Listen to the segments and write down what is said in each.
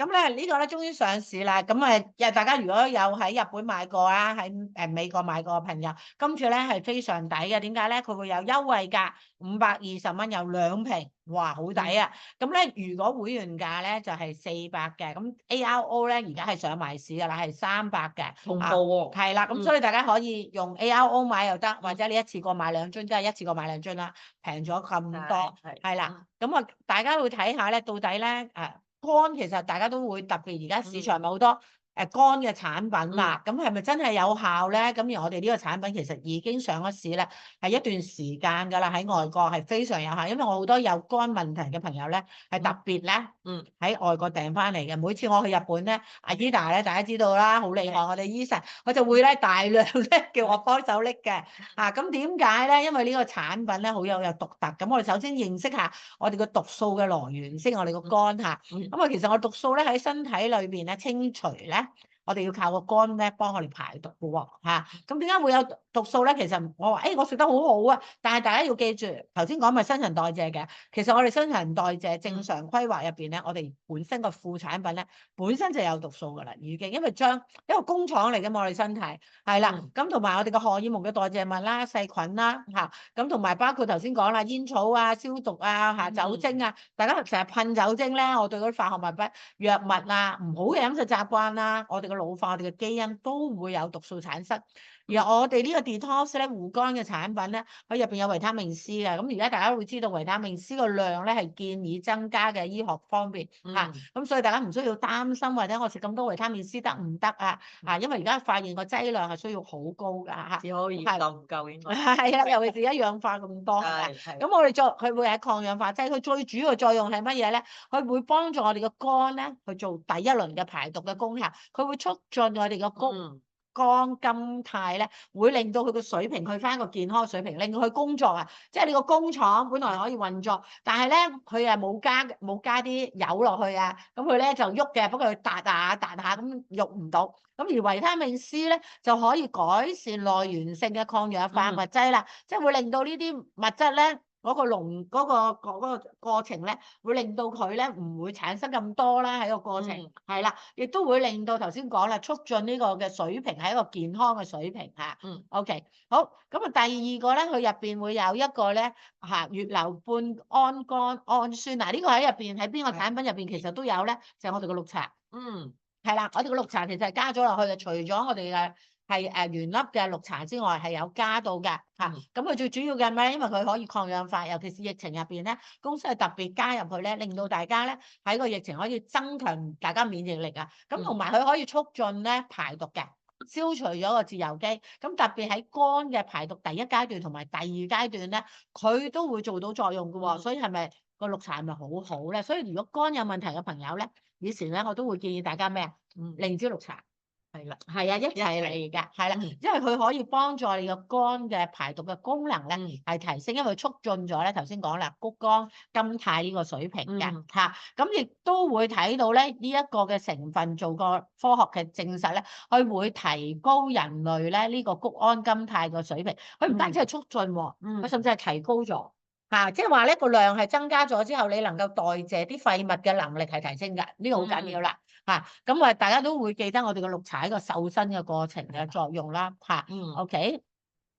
咁咧呢個咧終於上市啦，咁大家如果有喺日本買過啦，喺美國買過嘅朋友，今次咧係非常抵嘅。點解咧？佢會有優惠價520蚊有2瓶，哇，好抵啊！咁咧如果會員價咧就係400嘅，咁 ARO 咧而家係上埋市㗎啦，係300嘅，同步喎。係啦，咁所以大家可以用 ARO 買又得，或者你一次過買2樽，即係一次過買2樽啦，平咗咁多，係啦。咁大家會睇下咧，到底咧肝其實大家都會特別，而家市場咪好多肝嘅產品啦，咁係咪真係有效咧？咁而我哋呢個產品其實已經上咗市咧，係一段時間㗎啦，喺外國係非常有效，因為我好多有肝問題嘅朋友咧，係特別咧喺外國訂翻嚟嘅。每次我去日本咧，阿 Ida 咧大家知道啦，好厲害，我哋醫生佢就會咧大量咧叫我幫手拎嘅。咁點解咧？因為呢個產品咧好有獨特。咁我哋首先認識下我哋個毒素嘅來源先，我哋個肝嚇。咁其實我毒素咧喺身體裏邊咧清除咧，我哋要靠個肝咧幫我哋排毒嘅喎嚇。咁點解會有毒素咧？其實我話我食得好好啊，但係大家要記住，頭先講咪新陳代謝嘅，其實我哋新陳代謝正常規劃入邊咧，我哋本身個副產品咧本身就有毒素㗎啦，已經，因為將一個工廠嚟嘅嘛，我哋身體係啦。咁同埋我哋個荷爾蒙嘅代謝物啦、細菌啦嚇，咁同埋包括頭先講啦，煙草啊、消毒啊、酒精啊，大家成日噴酒精咧，我對嗰啲化學物質、藥物啊、唔好嘅飲食習慣啦，我哋嘅老化、我哋嘅基因都會有毒素產生。而我哋呢個 detox 咧護肝嘅產品咧，佢入邊有維他命 C 嘅，咁而家大家會知道維他命 C 個量咧係建議增加嘅，醫學方面嚇，咁所以大家唔需要擔心或者我食咁多維他命 C 得唔得啊？因為而家發現個劑量係需要好高㗎嚇，只可以夠唔夠應該係啊，尤其是一氧化咁多係咁我哋佢會係抗氧化劑，佢最主要嘅作用係乜嘢咧？佢會幫助我哋嘅肝咧去做第一輪嘅排毒嘅功效，佢會促進我哋嘅肝甘肽咧，會令到佢個水平去翻個健康水平，令到佢工作啊，即係你個工廠本來可以運作，但係咧佢冇加啲油落去啊，咁佢咧就喐嘅，不過佢彈下彈下咁喐唔到。咁而維他命 C 咧就可以改善內源性嘅抗氧化物質啦，即係會令到呢啲物質咧。嗰個過程咧，會令到佢咧唔會產生咁多啦，喺個過程係啦，亦都會令到頭先講啦，促進呢個嘅水平係一個健康嘅水平嚇。OK，好，咁第二個咧，佢入邊會有一個咧乙硫苯胺酐氨酸嗱，呢個喺入邊喺邊個產品入邊其實都有咧，就係我哋個綠茶。係啦，我哋個綠茶其實係加咗落去嘅，除咗我哋嘅係原粒嘅綠茶之外，係有加到嘅嚇。咁佢最主要嘅係咩咧？因為佢可以抗氧化，尤其是疫情入邊咧，公司係特別加入去咧，令到大家咧喺個疫情可以增強大家免疫力啊。咁同埋佢可以促進咧排毒嘅，消除咗個自由基。咁特別喺肝嘅排毒第一階段同埋第二階段咧，佢都會做到作用嘅喎。所以係咪個綠茶係咪好好咧？所以如果肝有問題嘅朋友咧，以前咧我都會建議大家咩啊？靈芝綠茶係啦，係啊，一齊嚟㗎，係啦，因為佢可以幫助你個肝嘅排毒嘅功能咧係提升，因為促進咗咧頭先講啦，谷胱甘肽呢個水平嘅嚇，咁亦都會睇到咧呢一個嘅成分做個科學嘅證實咧，佢會提高人類咧呢個谷氨甘肽個水平，佢唔單止係促進喎，佢甚至係提高咗。即係話呢個量係增加咗之後，你能夠代謝啲廢物嘅能力係提升㗎，呢個好緊要啦。咁大家都會記得我哋個綠茶一個瘦身嘅過程嘅作用啦。OK，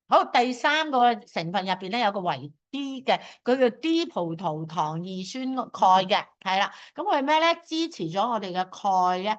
好，第三個成分入邊咧有個維 D 嘅，佢叫 D 葡萄糖二酸鈣嘅，係啦。咁佢係咩咧？支持咗我哋嘅鈣咧。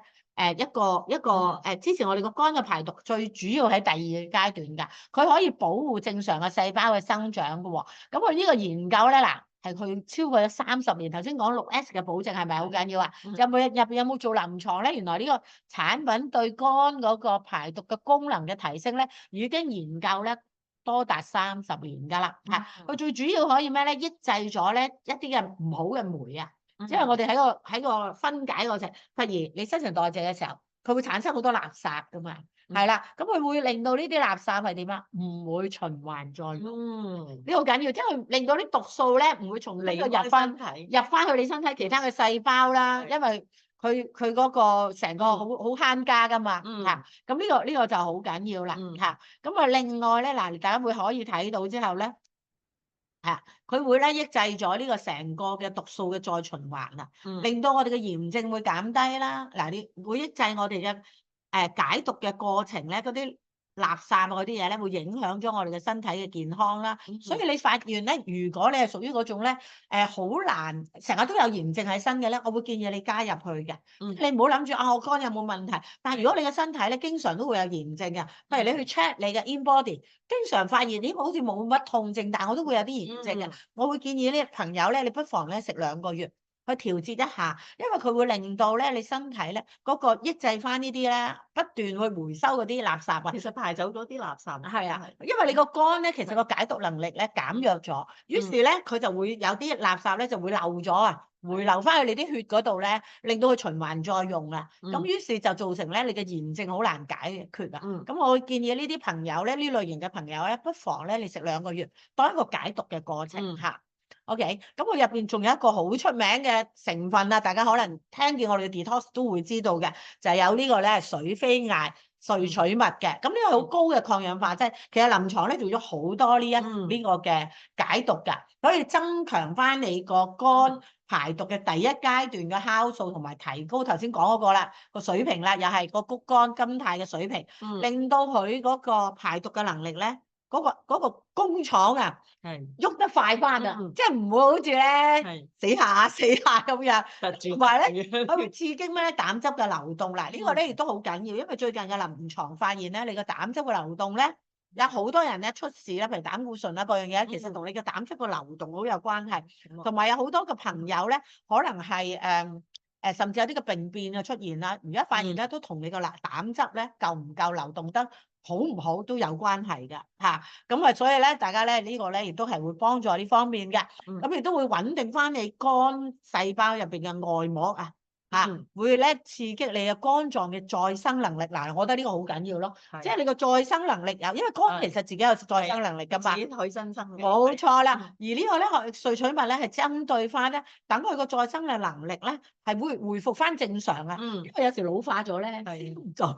支持我哋個肝嘅排毒，最主要喺第二階段㗎。佢可以保護正常嘅細胞嘅生長㗎喎。咁佢呢個研究咧，嗱係佢超過咗30年。頭先講6S 嘅保證係咪好緊要啊？入邊有冇做臨床咧？原來呢個產品對肝嗰個排毒嘅功能嘅提升咧，已經研究咧多達30年㗎啦。佢最主要可以咩咧？抑制咗咧一啲嘅唔好嘅酶啊。因為我哋喺個分解過程，譬如你新陳代謝嘅時候，佢會產生好多垃圾噶嘛，係啦，咁佢會令到呢啲垃圾係點啊？唔會循環再用，呢個好緊要，即係令到啲毒素咧唔會從呢個入翻去你身體其他嘅細胞啦，因為佢嗰個成個好慳家噶嘛，咁呢個就好緊要啦，咁另外咧嗱，大家會可以睇到之後咧。佢會咧抑制咗呢個成個嘅毒素嘅再循環啊，令到我哋嘅炎症會減低啦。嗱，你會抑制我哋嘅解毒嘅過程咧，嗰啲垃圾啊嗰啲嘢咧，會影響咗我哋嘅身體嘅健康啦。所以你發現咧，如果你係屬於嗰種咧，好難成日都有炎症喺身嘅咧，我會建議你加入去嘅。你唔好諗住啊，我肝有冇問題？但係如果你嘅身體咧，經常都會有炎症嘅，譬如你去 check 你嘅 in-body，經常發現咦，我好似冇乜痛症，但係我都會有啲炎症嘅。我會建議呢朋友咧，你不妨咧食2個月。去調節一下，因為佢會令到咧你身體咧嗰個抑制翻呢啲咧，不斷去回收嗰啲垃圾啊。其實排走咗啲垃圾。係啊，因為你個肝咧，其實個解毒能力咧減弱咗，於是咧佢就會有啲垃圾咧就會漏咗啊，回流翻去你啲血嗰度咧，令到佢循環再用啊。咁於是就造成咧你嘅炎症好難解決啊。咁我會建議呢啲朋友咧，呢類型嘅朋友咧，不妨咧你食2個月，當一個解毒嘅過程嚇。OK，咁佢入邊仲有一個好出名嘅成分啊，大家可能聽見我哋嘅 detox 都會知道嘅，就係有呢個咧水飛艾萃取物嘅。咁呢個好高嘅抗氧化劑，其實臨床咧做咗好多呢個嘅解毒㗎，可以增強翻你個肝排毒嘅第一階段嘅酵素，同埋提高頭先講嗰個啦個水平啦，又係個谷胱甘肽嘅水平，令到佢嗰個排毒嘅能力咧。嗰個工廠啊，喐得快翻啊，即係唔會好似咧死下咁樣，同埋咧佢會刺激咩膽汁嘅流動嗱，呢個咧亦都好緊要，因為最近嘅臨床發現咧，你個膽汁嘅流動咧，有好多人咧出事啦，譬如膽固醇啦嗰樣嘢，其實同你嘅膽汁嘅流動好有關係，同埋有好多嘅朋友咧，可能係甚至有啲嘅病變嘅出現啦，而家發現咧都同你個膽汁咧夠唔夠流動得好唔好都有關係㗎嚇，咁啊所以咧大家咧呢個咧亦都係會幫助呢方面嘅，咁亦都會穩定翻你肝細胞入邊嘅外膜啊嚇，會咧刺激你嘅肝臟嘅再生能力嗱，我覺得呢個好緊要咯，即係你個再生能力有，因為肝其實自己有再生能力㗎嘛，自己可以新生嘅，冇錯啦。而呢個咧萃取物咧係針對翻咧，等佢個再生嘅能力咧係會回復翻正常啊，因為有時老化咗咧唔做。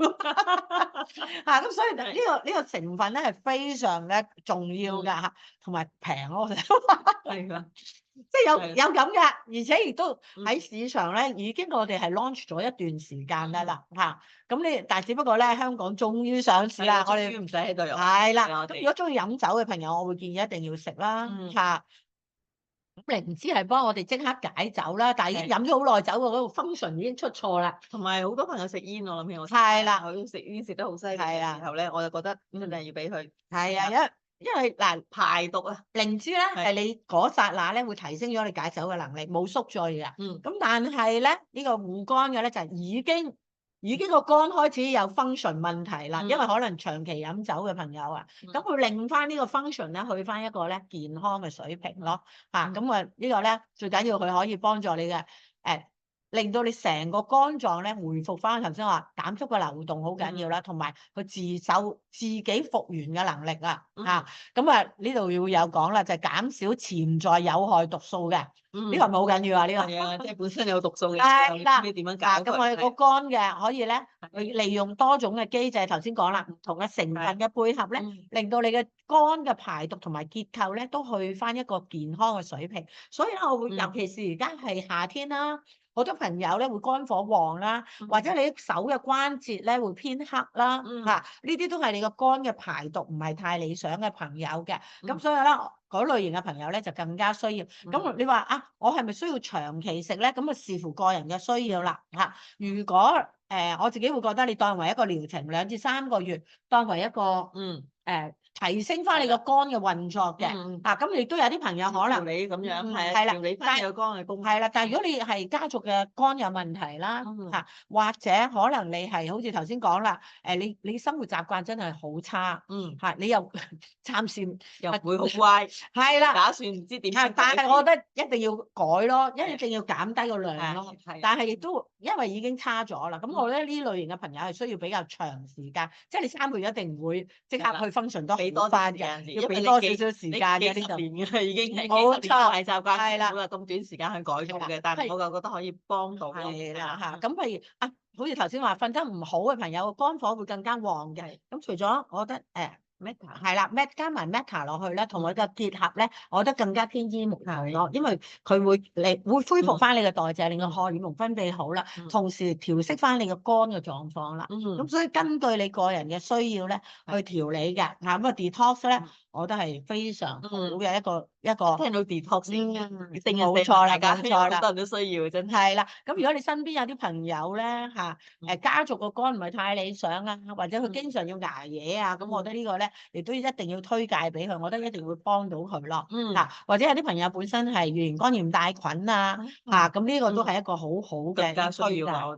嚇咁所以呢個成分咧係非常咧重要㗎嚇，同埋平咯，我成日都話係㗎，即係有咁㗎，而且亦都喺市場咧已經我哋係 launch 咗一段時間㗎啦嚇。咁但係只不過咧香港終於上市啦，我哋唔使喺度用。係啦。咁如果中意飲酒嘅朋友，我會建議一定要食啦嚇。咁靈芝係幫我哋即刻解酒啦，但係已經飲咗好耐酒喎，嗰個 function 已經出錯啦。同埋好多朋友食煙，我諗起我係啦，佢食煙食得好犀利嘅時候咧，我就覺得一定要俾佢。係啊，因為嗱排毒啊，靈芝咧係你嗰剎那咧會提升咗你解酒嘅能力，冇宿醉嘅。咁但係咧呢個護肝嘅咧就係已經個肝開始有 function 問題啦，因為可能長期飲酒嘅朋友啊，咁會令翻呢個 function 咧去翻一個咧健康嘅水平咯嚇。咁呢個咧最緊要佢可以幫助你嘅令到你成個肝臟咧回復翻頭先話膽汁嘅流動好緊要啦，同埋佢自己復原嘅能力啊嚇。咁呢度要有講啦，就係減少潛在有害毒素嘅，呢個係咪好緊要啊？呢個係啊，即係本身有毒素嘅，係啦，你點樣搞？咁我哋個肝嘅可以咧，去利用多種嘅機制，頭先講啦，唔同嘅成分嘅配合咧，令到你嘅肝嘅排毒同埋結構咧都去翻一個健康嘅水平。所以咧，我會尤其是而家係夏天啦。好多朋友咧會肝火旺啦，或者你手嘅關節咧會偏黑啦，呢啲都係你個肝嘅排毒唔係太理想嘅朋友嘅。咁所以咧，嗰類型嘅朋友咧就更加需要。咁你話啊，我係咪需要長期食咧？咁啊視乎個人嘅需要啦嚇。如果我自己會覺得你當為一個療程2至3個月，當為一個提升翻你個肝嘅運作嘅，咁亦都有啲朋友可能你咁樣係啦，調理翻個肝嘅功能係啦。但係如果你係家族嘅肝有問題啦，或者可能你係好似頭先講啦，你生活習慣真係好差，你又暫時又唔會好乖，係啦，打算唔知點。但係我覺得一定要改咯，一定要減低個量咯。但係亦都因為已經差咗啦，咁我覺得呢類型嘅朋友係需要比較長時間，即係你3個月一定唔會即刻去 function 多好翻嘅，要俾多少少時間嘅呢度。年嘅已經係冇錯，壞習慣，係啦，冇話咁短時間去改造嘅，但係我就覺得可以幫到咯。係啦嚇，咁譬如好似頭先話瞓得唔好嘅朋友，肝火會更加旺嘅。咁除咗我覺得 Meta 係啦，Met 加埋 Meta 落去咧，同佢嘅結合咧，我覺得更加天衣無縫咯，因為佢會恢復翻你嘅代謝，令個荷爾蒙分泌好啦，同時調適翻你個肝嘅狀況啦。咁所以根據你個人嘅需要咧，去調理嘅。咁啊 detox 咧，我覺得係非常好嘅一個。聽到 detox 冇錯啦，冇錯啦，好多人都需要真係。係啦，咁如果你身邊有啲朋友咧家族個肝唔係太理想啊，或者佢經常要捱夜啊，咁我覺得呢個咧，亦都一定要推介俾佢，我覺得一定會幫到佢咯。或者有啲朋友本身係乙型肝炎帶菌啊，咁呢個都係一個好好嘅更加需要推介。